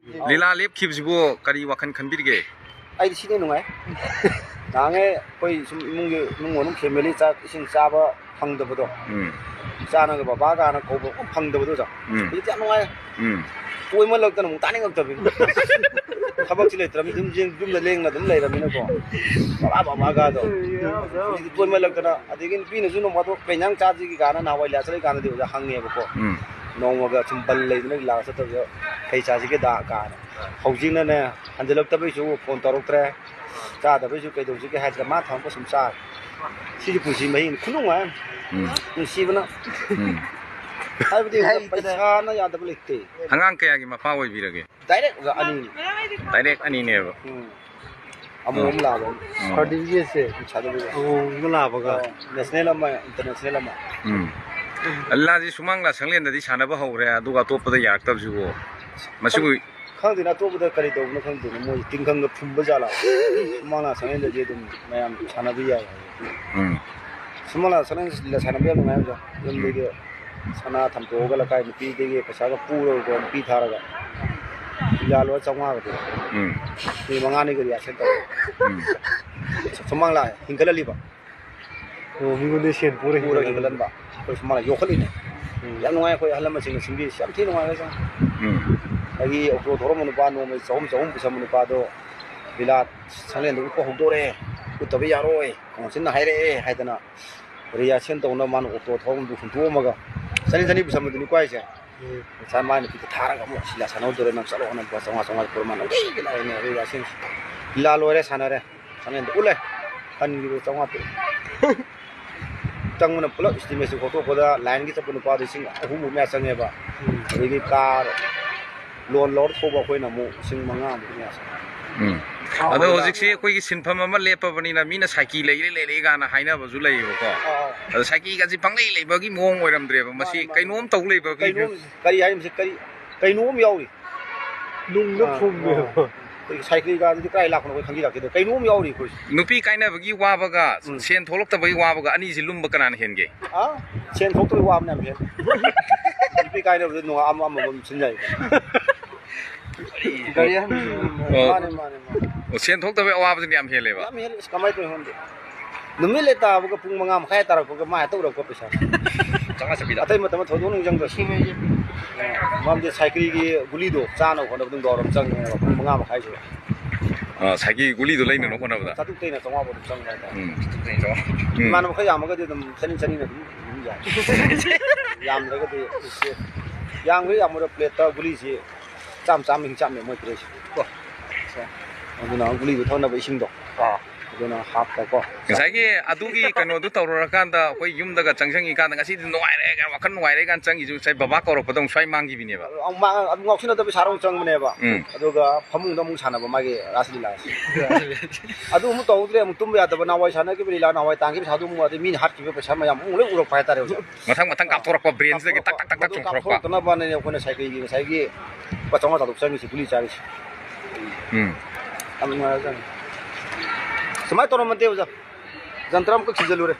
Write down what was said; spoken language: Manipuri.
लीला लेपखिबसिबो करी वाखन खनबिरगे आई सिने नुंगाय नांगे कोई मुंगे मुंगोनु फैमिली चा इसिं चाबा फंगदबदो चानागा बाबा गाना कोबो फंगदबदो जा बि जा नुंगाय कोई म लगतन मु ताने गक्तबि खबक सिले त्रम जिम जिम जुम लेंगना दम लेरमिना को बाबा बाबा गा दो कोई म लगतन अदिगिन पिन जुनो मतो पेन्यांग चाजी की गाना नावाय लासले गाना दिउ जा हंगनेबो को नोंगगा चुम्बल लेदन लास तो कई चाजी के दा का हौजिंगना ने हंजलक्तबैसु फोन तौरक्त्रे चादबैसु कैदौसु के हाइज मा थांबो सम चा सिजि पुसि महि खुनुंगा नुसिबना हाइबदि पैसाना यादब लेते हंगांग कया की मफा ओइ बिरगे डायरेक्ट अनि नेबो अमोम लाबो सर्टिफिकेट से छादबो अमोम लाबगा नेशनल अमा इंटरनेशनल अमा अल्लाह जी सुमंगला संगलेन दि सानबो हौरे अदुगा तोपदा यारक्तबसिबो मसिबु खांदिना तोपदा करी दौबनो खांदिना मोय तिंखंग फुंबा जाला सुमंगला संगलेन दि दुम मयाम सानबि याय सुमंगला संगलेन सानबि याम मयाम जा यमदि सना थमतोगा लकाय नुपी देगे पैसागा पूरो को नुपी थारगा यालो चंगा गदे नि मंगानी गरि आसेन तो सुमंगला हिंगललिबा ओ मिगोदे सेन पूरे हिंगलनबा कोई सुमंगला योखलिने याम नुंगाय कोई हलम सिंग सिंगी याम थि नुंगाय सा अगी ओको थोरम नुपा नो मे चौम चौम पिसम नुपा दो बिलात संगलेन दु को होदोरे कुतबे यारोय कोसिन हाइरे हाइदना रिएक्शन तौना मान ओटो थोम दु हुंतो मगा सनी सनी पिसम दुनि क्वाइसे सा मान पि थारागा मो सिला सानो दोरे नम चलो हन बस संगा संगा पुरमान ओइ गेला ने रिएक्शन ला लोरे सानारे संगलेन उले हनगिरो चंगा पे तंगमन पुलप एस्टिमेशन फोटो कोदा लाइन की चपन पा दिसिंग अहु मु म्या संगेबा रिगी कार लोन लोड थोबा खोइना मु सिंग मंगा मु म्या अदो होजिकसे कोई सिनफम अमा लेपबनिना मीना साइकी लेले गाना हाइनाबजु लैबको अदो साइकी गाजि पंगलै लेबगी मोंग ओइरमद्रेबा मसी कैनोम तौ लेबगी कैनोम करी हाइ मसी करी कैनोम याउरी नुंग फुंगे साइकिल गाजि क्राइ लाखनो कोइ खंगी राखे कैनोम याउरी कोइ नुपी काइनाबगी वाबगा सेन थोलक्तबगी वाबगा अनि जि लुम्ब कनान हेनगे सेन थोक्तबगी वाबना हेन नुपी काइनाबजु नुआ अम अम सिनजाइ गरी माने सेन थोक्तबे अवाबजनि याम हेलेबा याम हेल कमाइ तो होंदे नुमि लेता बग पुंग मंगा मखाय तारको मा तौरक को पैसा चंगा सबिदा अतै मतम थोदो नु जंग सिमे ममदे साइकिल की गुली दो चानो होन बदुं दरम चंग पुंग मंगा मखाय जो साइकिल गुली दो लैनो होनबदा ततु तेना चंगा बदुं चंग मान मखाय यामगा दे सनी सनी न या याम लगा दे yang ri amura plate guli si cham cham hing cham me moi pre si ko aduna guli bu thona ba ising do aduna hap ta ko ngasai adugi kano du tawra kanda koi yum daga changsangi kanda ngasi nuai re ga wakan nuai re gan changi ju sai baba ko ro padong swai mangi bine ba ang ma ngok sina da sarong chang mane ba aduga phamung da mung sana ba magi raslila adu mu tawdre mu tum ya da ba nawai sana ki bila nawai tang ki sadu mu ade min hat ki ba sa ma yam ung le urok pai ta re mathang mathang ka torak ba brain se tak tak tak tak chung khorok ba tona ba ne ko ne sai ki ba chong ta duk sang si guli chari am ma jang समय तो मत हो जा जंतरम को खिजलू रे